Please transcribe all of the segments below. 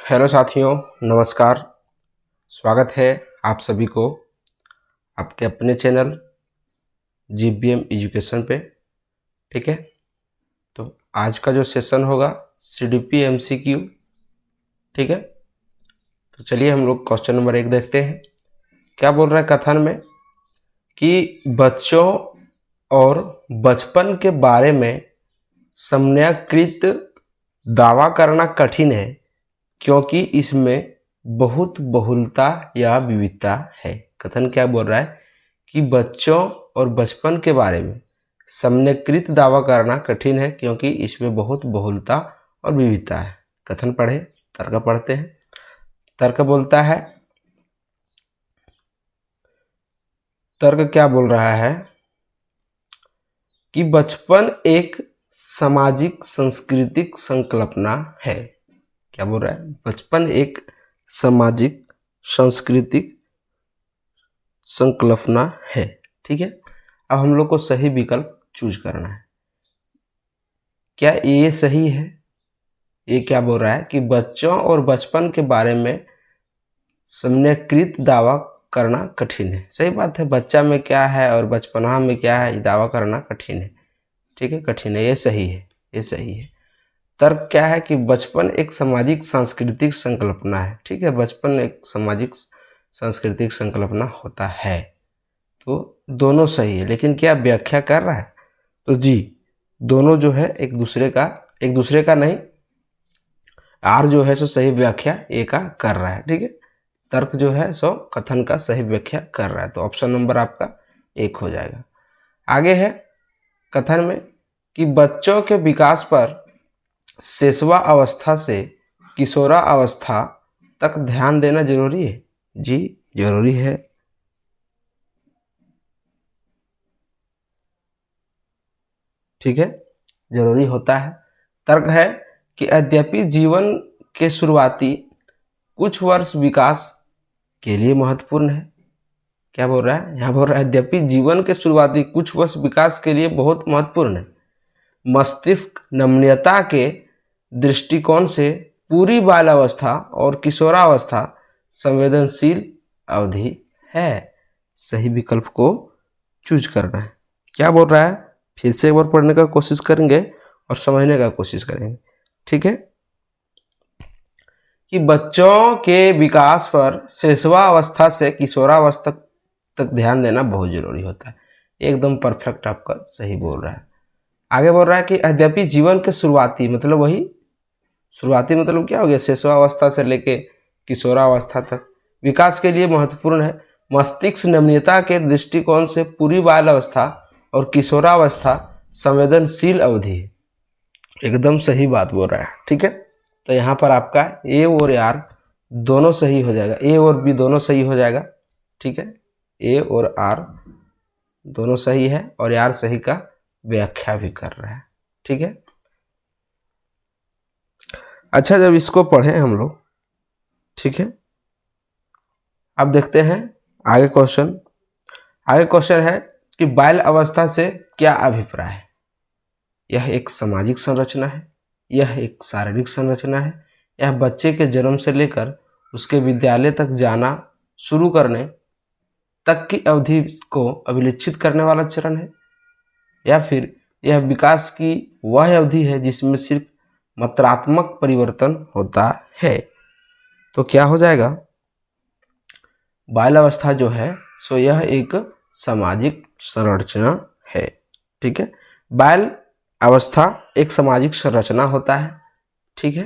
Hello साथियों, नमस्कार। स्वागत है आप सभी को आपके अपने चैनल जीबीएम एजुकेशन पे। ठीक है, तो आज का जो सेशन होगा सीडीपी एमसीक्यू। ठीक है, तो चलिए हम लोग क्वेश्चन नंबर 1 देखते हैं। क्या बोल रहा है कथन में कि बच्चों और बचपन के बारे में सम्यकृत दावा करना कठिन है क्योंकि इसमें बहुत बहुलता या विविधता है। कथन क्या बोल रहा है कि बच्चों और बचपन के बारे में सम्यकृत दावा करना कठिन है क्योंकि इसमें बहुत बहुलता और विविधता है। कथन पढ़े, तर्क पढ़ते हैं। तर्क बोलता है, तर्क क्या बोल रहा है कि बचपन एक सामाजिक सांस्कृतिक संकल्पना है। क्या बोल रहा है? बचपन एक सामाजिक सांस्कृतिक संकल्पना है। ठीक है, अब हम लोग को सही विकल्प चूज करना है। क्या ये सही है? ये क्या बोल रहा है कि बच्चों और बचपन के बारे में सम्यकृत दावा करना कठिन है। सही बात है, बच्चा में क्या है और बचपना में क्या है, ये दावा करना कठिन है। ठीक है, कठिन है, ये सही है, ये सही है। तर्क क्या है कि बचपन एक सामाजिक सांस्कृतिक संकल्पना है। ठीक है, बचपन एक सामाजिक सांस्कृतिक संकल्पना होता है, तो दोनों सही है। लेकिन क्या व्याख्या कर रहा है? तो जी, दोनों जो है एक दूसरे का नहीं, आर जो है सो सही व्याख्या ए का कर रहा है। ठीक है, तर्क जो है सो कथन का सही व्याख्या कर रहा है, तो ऑप्शन नंबर आपका 1 हो जाएगा। आगे है कथन में कि बच्चों के विकास पर शैशवा अवस्था से किशोरा अवस्था तक ध्यान देना जरूरी है। जी, जरूरी है। ठीक है, जरूरी होता है। तर्क है कि यद्यपि जीवन के शुरुआती कुछ वर्ष विकास के लिए महत्वपूर्ण है। क्या बोल रहा है? यहाँ बोल रहा है यद्यपि जीवन के शुरुआती कुछ वर्ष विकास के लिए बहुत महत्वपूर्ण है, मस्तिष्क नमनीयता के दृष्टिकोण से पूरी बाल्यावस्था और किशोरावस्था संवेदनशील अवधि है। सही विकल्प को चूज करना है। क्या बोल रहा है? फिर से एक बार पढ़ने का कोशिश करेंगे और समझने का कोशिश करेंगे। ठीक है, कि बच्चों के विकास पर शैशवा अवस्था से किशोरावस्था तक ध्यान देना बहुत जरूरी होता है। एकदम परफेक्ट आपका सही बोल रहा है। आगे बोल रहा है कि यद्यपि जीवन के शुरुआती, मतलब वही शुरुआती मतलब क्या हो गया, शैशवावस्था से लेके किशोरावस्था तक विकास के लिए महत्वपूर्ण है, मस्तिष्क नमनीयता के दृष्टिकोण से पूरी बाल्यावस्था और किशोरावस्था संवेदनशील अवधि है। एकदम सही बात बोल रहा है। ठीक है, तो यहाँ पर आपका ए और आर दोनों सही हो जाएगा, ए और बी दोनों सही हो जाएगा। ठीक है, ए और आर दोनों सही है और आर सही का व्याख्या भी कर रहा है। ठीक है, अच्छा, जब इसको पढ़े हम लोग, ठीक है, अब देखते हैं आगे क्वेश्चन। आगे क्वेश्चन है कि बाल अवस्था से क्या अभिप्राय है? यह एक सामाजिक संरचना है, यह एक शारीरिक संरचना है, यह बच्चे के जन्म से लेकर उसके विद्यालय तक जाना शुरू करने तक की अवधि को अभिलक्षित करने वाला चरण है, या फिर यह विकास की वह अवधि है जिसमें सिर्फ मात्रात्मक परिवर्तन होता है। तो क्या हो जाएगा? बाल्यावस्था जो है सो यह एक सामाजिक संरचना है। ठीक है, बाल अवस्था एक सामाजिक संरचना होता है। ठीक है,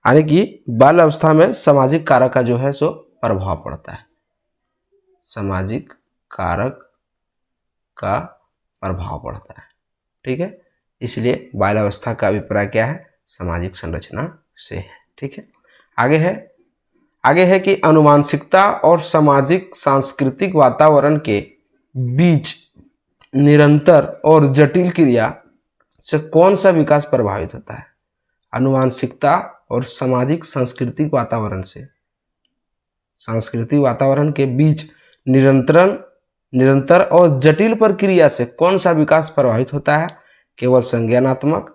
यानी कि बाल अवस्था में सामाजिक कारक का जो है सो प्रभाव पड़ता है, सामाजिक कारक का प्रभाव पड़ता है। ठीक है, इसलिए बाल्यावस्था का अभिप्राय क्या है? सामाजिक संरचना से है। ठीक है, आगे है कि अनुवांशिकता और सामाजिक सांस्कृतिक वातावरण के बीच निरंतर और जटिल क्रिया से कौन सा विकास प्रभावित होता है? अनुवांशिकता और सामाजिक सांस्कृतिक वातावरण से, सांस्कृतिक वातावरण के बीच निरंतर और जटिल प्रक्रिया से कौन सा विकास प्रभावित होता है? केवल संज्ञानात्मक,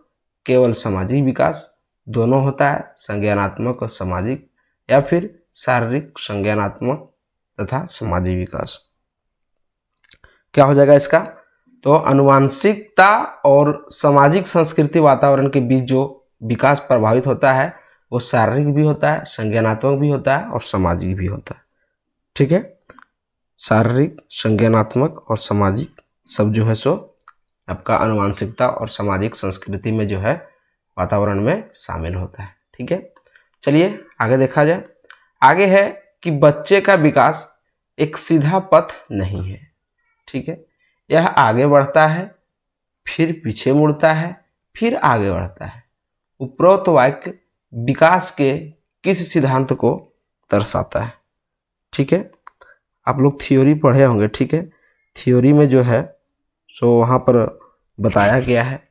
केवल सामाजिक विकास, दोनों होता है, संज्ञानात्मक और सामाजिक, या फिर शारीरिक, संज्ञानात्मक तथा सामाजिक विकास। क्या हो जाएगा इसका? तो आनुवांशिकता और सामाजिक संस्कृति वातावरण के बीच जो विकास प्रभावित होता है वो शारीरिक भी होता है, संज्ञानात्मक भी होता है और सामाजिक भी होता है। ठीक है, शारीरिक, संज्ञानात्मक और सामाजिक सब जो है सो आपका आनुवांशिकता और सामाजिक संस्कृति में जो है वातावरण में शामिल होता है। ठीक है, चलिए आगे देखा जाए। आगे है कि बच्चे का विकास एक सीधा पथ नहीं है। ठीक है, यह आगे बढ़ता है, फिर पीछे मुड़ता है, फिर आगे बढ़ता है। उपरोक्त वाक्य विकास के किस सिद्धांत को दर्शाता है? ठीक है, आप लोग थ्योरी पढ़े होंगे। ठीक है, थ्योरी में जो है सो वहाँ पर बताया गया है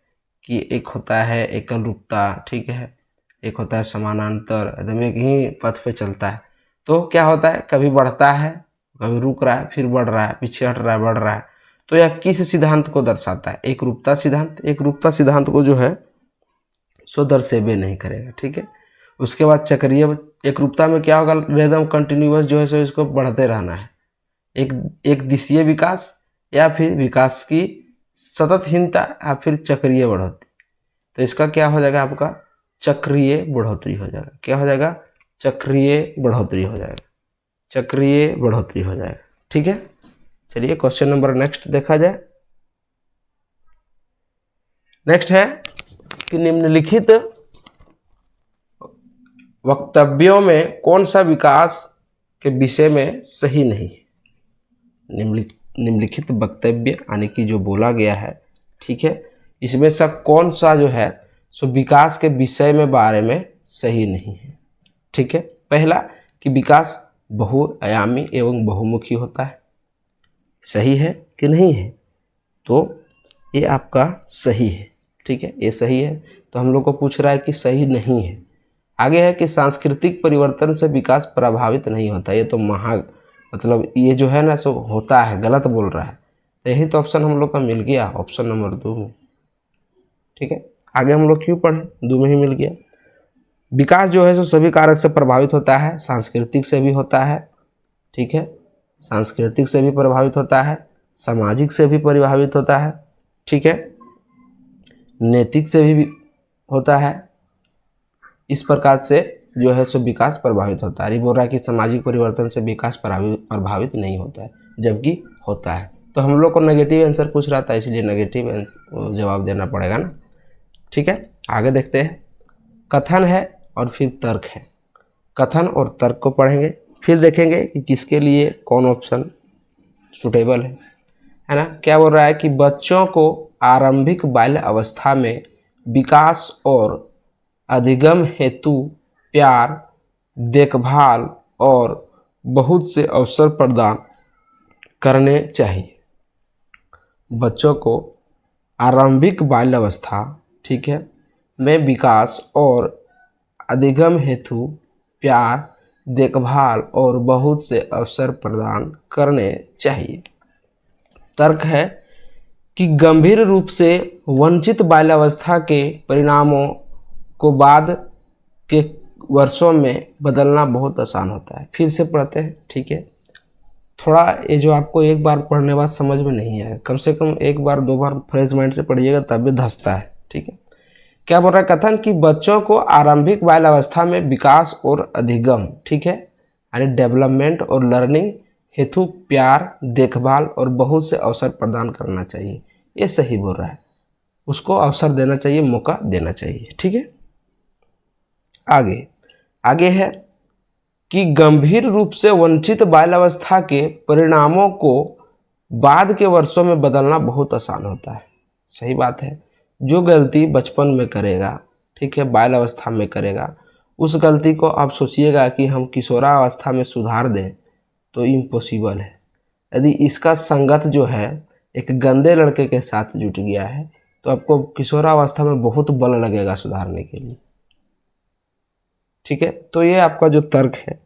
कि एक होता है एकल रूपता, ठीक है, एक होता है समानांतर, एकदम एक ही पथ पे चलता है। तो क्या होता है, कभी बढ़ता है, कभी रुक रहा है, फिर बढ़ रहा है, पीछे हट रहा है, बढ़ रहा है। तो यह किस सिद्धांत को दर्शाता है? एक रूपता सिद्धांत। एक रूपता सिद्धांत को जो है सो दर्शेबे नहीं करेगा। ठीक है, उसके बाद चक्रीय एक रूपता में क्या होगा, एकदम कंटिन्यूअस जो है सो इसको बढ़ते रहना है। एक दिशीय विकास या फिर विकास की सततहीनता या फिर चक्रीय बढ़ोतरी। तो इसका क्या हो जाएगा, आपका चक्रीय बढ़ोतरी हो जाएगा। क्या हो जाएगा? चक्रीय बढ़ोतरी हो जाएगा, चक्रीय बढ़ोतरी हो जाएगा। ठीक है, चलिए क्वेश्चन नंबर नेक्स्ट देखा जाए। नेक्स्ट है कि निम्नलिखित वक्तव्यों में कौन सा विकास के विषय में सही नहीं है? निम्नलिखित वक्तव्य यानी कि जो बोला गया है, ठीक है, इसमें से कौन सा जो है सो विकास के विषय में बारे में सही नहीं है? ठीक है, पहला कि विकास बहुआयामी एवं बहुमुखी होता है। सही है कि नहीं है? तो ये आपका सही है। ठीक है, ये सही है। तो हम लोग को पूछ रहा है कि सही नहीं है। आगे है कि सांस्कृतिक परिवर्तन से विकास प्रभावित नहीं होता। ये तो मतलब ये जो है ना सो होता है, गलत बोल रहा है। तो यही तो ऑप्शन हम लोग का मिल गया, ऑप्शन नंबर 2 में। ठीक है, आगे हम लोग क्यों पढ़े, 2 में ही मिल गया। विकास जो है सो सभी कारक से प्रभावित होता है, सांस्कृतिक से भी होता है। ठीक है, सांस्कृतिक से भी प्रभावित होता है, सामाजिक से भी प्रभावित होता है। ठीक है, नैतिक से भी होता है। इस प्रकार से जो है सो विकास प्रभावित होता है। बोल रहा है कि सामाजिक परिवर्तन से विकास प्रभावित नहीं होता है, जबकि होता है। तो हम लोग को नेगेटिव आंसर पूछ रहा था, इसलिए नेगेटिव जवाब देना पड़ेगा ना। ठीक है, आगे देखते हैं। कथन है और फिर तर्क है। कथन और तर्क को पढ़ेंगे, फिर देखेंगे कि किसके लिए कौन ऑप्शन सुटेबल है ना। क्या बोल रहा है कि बच्चों को आरंभिक बाल्य अवस्था में विकास और अधिगम हेतु प्यार, देखभाल और बहुत से अवसर प्रदान करने चाहिए। बच्चों को आरंभिक बाल्यावस्था, ठीक है, में विकास और अधिगम हेतु प्यार, देखभाल और बहुत से अवसर प्रदान करने चाहिए। तर्क है कि गंभीर रूप से वंचित बाल्यावस्था के परिणामों को बाद के वर्षों में बदलना बहुत आसान होता है। फिर से पढ़ते हैं। ठीक है, थोड़ा ये जो आपको एक बार पढ़ने बाद समझ में नहीं आएगा, कम से कम एक बार 2 बार फ्रेश माइंड से पढ़िएगा, तब भी धंसता है। ठीक है, क्या बोल रहा है कथन कि बच्चों को आरंभिक बाल्यावस्था में विकास और अधिगम, ठीक है, यानी डेवलपमेंट और लर्निंग हेतु प्यार, देखभाल और बहुत से अवसर प्रदान करना चाहिए। ये सही बोल रहा है, उसको अवसर देना चाहिए, मौका देना चाहिए। ठीक है, आगे है कि गंभीर रूप से वंचित बाल्यावस्था के परिणामों को बाद के वर्षों में बदलना बहुत आसान होता है। सही बात है, जो गलती बचपन में करेगा, ठीक है, बाल्यावस्था में करेगा, उस गलती को आप सोचिएगा कि हम किशोरावस्था में सुधार दें तो इम्पॉसिबल है। यदि इसका संगत जो है एक गंदे लड़के के साथ जुट गया है तो आपको किशोरावस्था में बहुत बल लगेगा सुधारने के लिए। ठीक है, तो ये आपका जो तर्क है,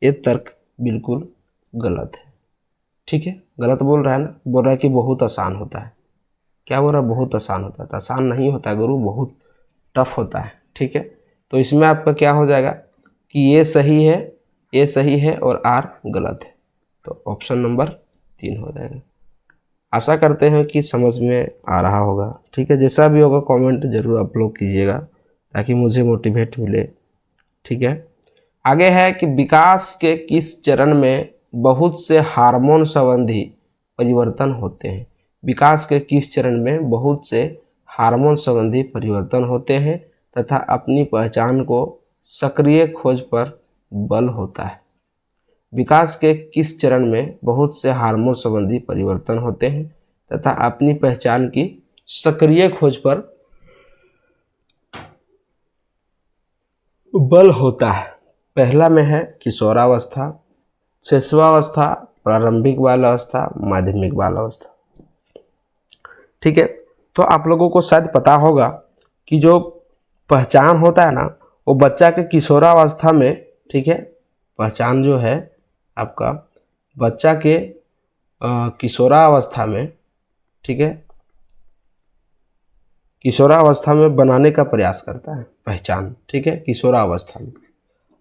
ये तर्क बिल्कुल गलत है। ठीक है, गलत बोल रहा है ना, बोल रहा है कि बहुत आसान होता है। क्या बोल रहा है? बहुत आसान होता है। तो आसान नहीं होता है गुरु, बहुत टफ होता है। ठीक है, तो इसमें आपका क्या हो जाएगा कि ये सही है, ये सही है और आर गलत है, तो ऑप्शन नंबर 3 हो जाएगा। आशा करते हैं कि समझ में आ रहा होगा। ठीक है, जैसा भी होगा कमेंट जरूर आप लोग कीजिएगा ताकि मुझे मोटिवेट मिले। ठीक है, आगे है कि विकास के किस चरण में बहुत से हार्मोन संबंधी परिवर्तन होते हैं। विकास के किस चरण में बहुत से हार्मोन संबंधी परिवर्तन होते हैं तथा अपनी पहचान को सक्रिय खोज पर बल होता है। विकास के किस चरण में बहुत से हार्मोन संबंधी परिवर्तन होते हैं तथा अपनी पहचान की सक्रिय खोज पर बल होता है। पहला में है किशोरावस्था, शिशुआवस्था, प्रारंभिक बाल अवस्था, माध्यमिक बाल अवस्था। ठीक है, तो आप लोगों को शायद पता होगा कि जो पहचान होता है ना वो बच्चा के किशोरावस्था में, ठीक है, पहचान जो है आपका बच्चा के किशोरावस्था में, ठीक है, किशोरावस्था में बनाने का प्रयास करता है पहचान। ठीक है, किशोरावस्था में,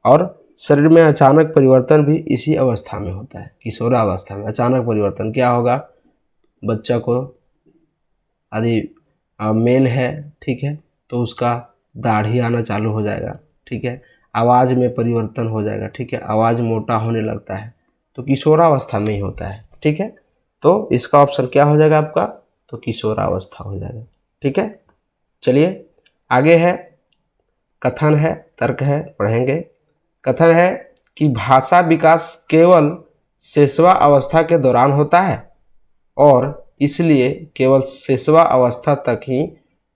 और शरीर में अचानक परिवर्तन भी इसी अवस्था में होता है। किशोरावस्था में अचानक परिवर्तन क्या होगा, बच्चा को यदि मेल है, ठीक है, तो उसका दाढ़ी आना चालू हो जाएगा। ठीक है, आवाज़ में परिवर्तन हो जाएगा। ठीक है, आवाज़ मोटा होने लगता है, तो किशोरावस्था में ही होता है। ठीक है, तो इसका ऑप्शन क्या हो जाएगा आपका, तो किशोरावस्था हो जाएगा। ठीक है, चलिए आगे है, कथन है, तर्क है, पढ़ेंगे। कथन है कि भाषा विकास केवल शिशुआ अवस्था के दौरान होता है और इसलिए केवल शिशुआ अवस्था तक ही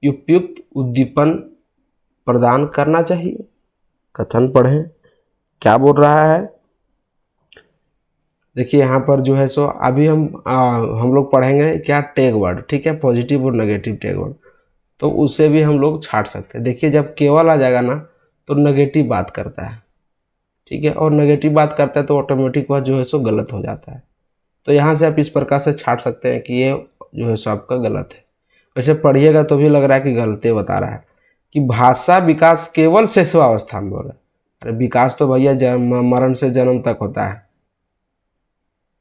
उपयुक्त उद्दीपन प्रदान करना चाहिए। कथन पढ़ें, क्या बोल रहा है। देखिए यहाँ पर जो है सो अभी हम लोग पढ़ेंगे क्या, टैग वर्ड। ठीक है, पॉजिटिव और नेगेटिव टैग वर्ड, तो उससे भी हम लोग छाट सकते हैं। देखिए जब केवल आ जाएगा ना तो नेगेटिव बात करता है। ठीक है, और नेगेटिव बात करता है तो ऑटोमेटिक वह जो है सो गलत हो जाता है। तो यहाँ से आप इस प्रकार से छाट सकते हैं कि ये जो है सो आपका गलत है। वैसे पढ़िएगा तो भी लग रहा है कि गलती बता रहा है कि भाषा विकास केवल शिशुआवस्था में हो रहा है। अरे विकास तो भैया मरण से जन्म तक होता है,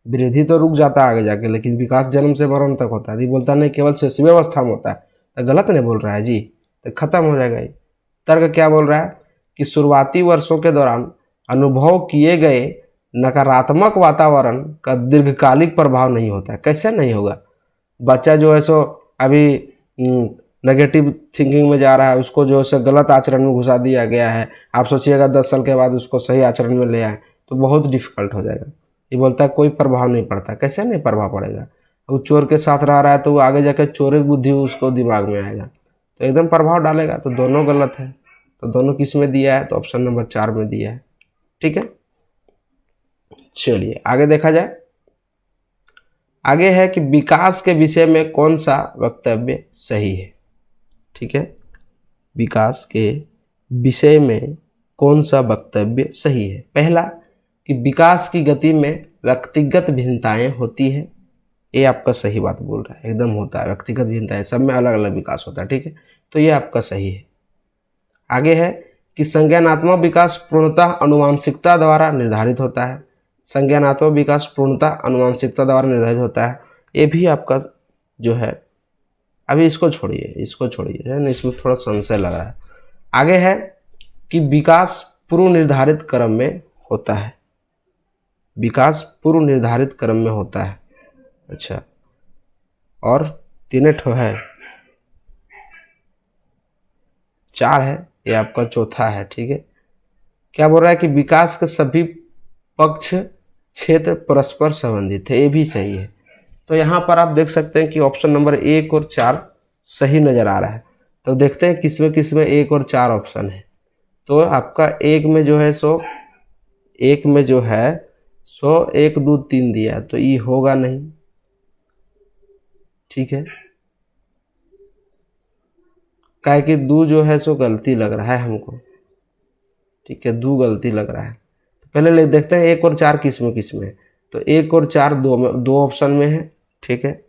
वृद्धि तो रुक जाता है आगे जाके, लेकिन विकास जन्म से मरण तक होता है। ये बोलता नहीं केवल शिशुआवस्था में होता है, तो गलत नहीं बोल रहा है जी, तो खत्म हो जाएगा ये। तर्क क्या बोल रहा है कि शुरुआती वर्षों के दौरान अनुभव किए गए नकारात्मक वातावरण का दीर्घकालिक प्रभाव नहीं होता है। कैसे नहीं होगा, बच्चा जो है सो अभी नेगेटिव थिंकिंग में जा रहा है, उसको जो है सो गलत आचरण में घुसा दिया गया है। आप सोचिएगा 10 साल के बाद उसको सही आचरण में ले आए तो बहुत डिफिकल्ट हो जाएगा। ये बोलता है कोई प्रभाव नहीं पड़ता। कैसे नहीं प्रभाव पड़ेगा, वो चोर के साथ रह रहा है तो वो आगे जाकर चोरी बुद्धि उसको दिमाग में आएगा, तो एकदम प्रभाव डालेगा। तो दोनों गलत है, तो दोनों किस में दिया है, तो ऑप्शन नंबर 4 में दिया है। ठीक है, चलिए आगे देखा जाए। आगे है कि विकास के विषय में कौन सा वक्तव्य सही है। ठीक है, विकास के विषय में कौन सा वक्तव्य सही है। पहला कि विकास की गति में व्यक्तिगत भिन्नताएं होती है, ये आपका सही बात बोल रहा है, एकदम होता है व्यक्तिगत भिन्नताएं, सब में अलग अलग विकास होता है। ठीक है, तो ये आपका सही है। आगे है कि संज्ञानात्मक विकास पूर्णतः आनुवांशिकता द्वारा निर्धारित होता है। संज्ञानात्मक विकास पूर्णतः आनुवांशिकता द्वारा निर्धारित होता है, ये भी आपका जो है, अभी इसको छोड़िए, इसको छोड़िए, है ना, इसमें थोड़ा संशय लग रहा है। आगे है कि विकास पूर्व निर्धारित क्रम में होता है। विकास पूर्व निर्धारित क्रम में होता है। अच्छा, और 3 ठो है, 4 है, ये आपका चौथा है। ठीक है, क्या बोल रहा है कि विकास के सभी पक्ष क्षेत्र परस्पर संबंधित है, ये भी सही है। तो यहाँ पर आप देख सकते हैं कि ऑप्शन नंबर 1 और 4 सही नज़र आ रहा है। तो देखते हैं किसमें 1 और 4 ऑप्शन है। तो आपका 1 में जो है सो 1 में जो है सो 1 2 3 दिया है, तो ये होगा नहीं। ठीक है, काहे कि 2 जो है सो गलती लग रहा है हमको। ठीक है, 2 गलती लग रहा है। तो पहले देखते हैं 1 और 4 किसमें। तो 1 और 4 दो ऑप्शन में है। ठीक है,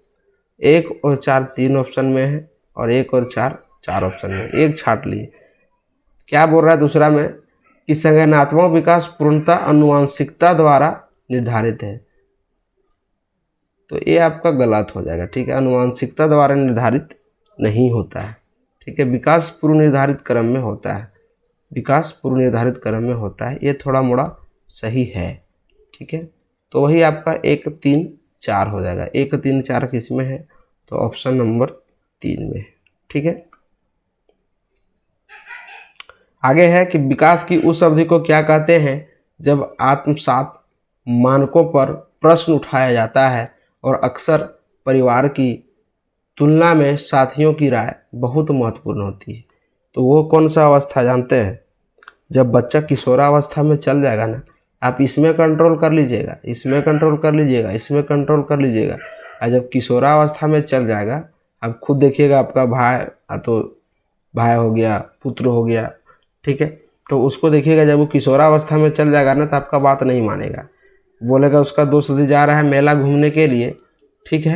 1 और 4 3 ऑप्शन में है, और 1 और 4 4 ऑप्शन में। 1 छाट लिए क्या बोल रहा है दूसरा में कि संज्ञानात्मक विकास पूर्णतः आनुवंशिकता द्वारा निर्धारित है, तो ये आपका गलत हो जाएगा। ठीक है, आनुवंशिकता द्वारा निर्धारित नहीं होता है। ठीक है, विकास पूर्व निर्धारित क्रम में होता है, विकास पूर्व निर्धारित क्रम में होता है, ये थोड़ा मोड़ा सही है। ठीक है, तो वही आपका 1, 3, 4 हो जाएगा। 1, 3, 4 किस में है, तो ऑप्शन नंबर 3 में। ठीक है, आगे है कि विकास की उस अवधि को क्या कहते हैं जब आत्मसात मानकों पर प्रश्न उठाया जाता है और अक्सर परिवार की तुलना में साथियों की राय बहुत महत्वपूर्ण होती है। तो वो कौन सा अवस्था जानते हैं, जब बच्चा किशोरावस्था में चल जाएगा ना, आप इसमें कंट्रोल कर लीजिएगा, इसमें कंट्रोल कर लीजिएगा, इसमें कंट्रोल कर लीजिएगा, और जब किशोरावस्था में चल जाएगा आप खुद देखिएगा, आपका भाई तो भाई हो गया, पुत्र हो गया, ठीक है, तो उसको देखिएगा जब वो किशोरावस्था में चल जाएगा ना, तो आपका बात नहीं मानेगा, बोलेगा उसका दोस्त यदि जा रहा है मेला घूमने के लिए, ठीक है,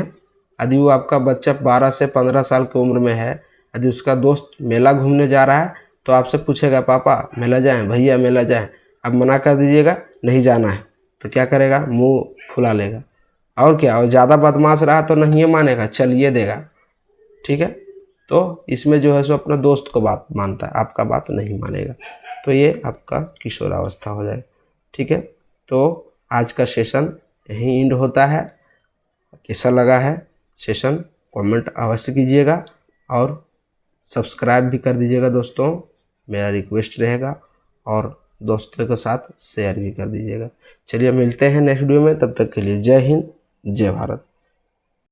यदि वो आपका बच्चा 12 से 15 साल की उम्र में है, यदि उसका दोस्त मेला घूमने जा रहा है तो आपसे पूछेगा पापा मेला जाएं, भैया मेला जाएं, आप मना कर दीजिएगा नहीं जाना है, तो क्या करेगा, मुंह फुला लेगा, और क्या, और ज़्यादा बदमाश रहा तो नहीं मानेगा, चलिए देगा। ठीक है, तो इसमें जो है सो अपना दोस्त को बात मानता है, आपका बात नहीं मानेगा, तो ये आपका किशोरावस्था हो जाए। ठीक है, तो आज का सेशन यहीं एंड होता है। कैसा लगा है सेशन कमेंट अवश्य कीजिएगा और सब्सक्राइब भी कर दीजिएगा दोस्तों, मेरा रिक्वेस्ट रहेगा, और दोस्तों के साथ शेयर भी कर दीजिएगा। चलिए मिलते हैं नेक्स्ट वीडियो में, तब तक के लिए जय हिंद, जय भारत।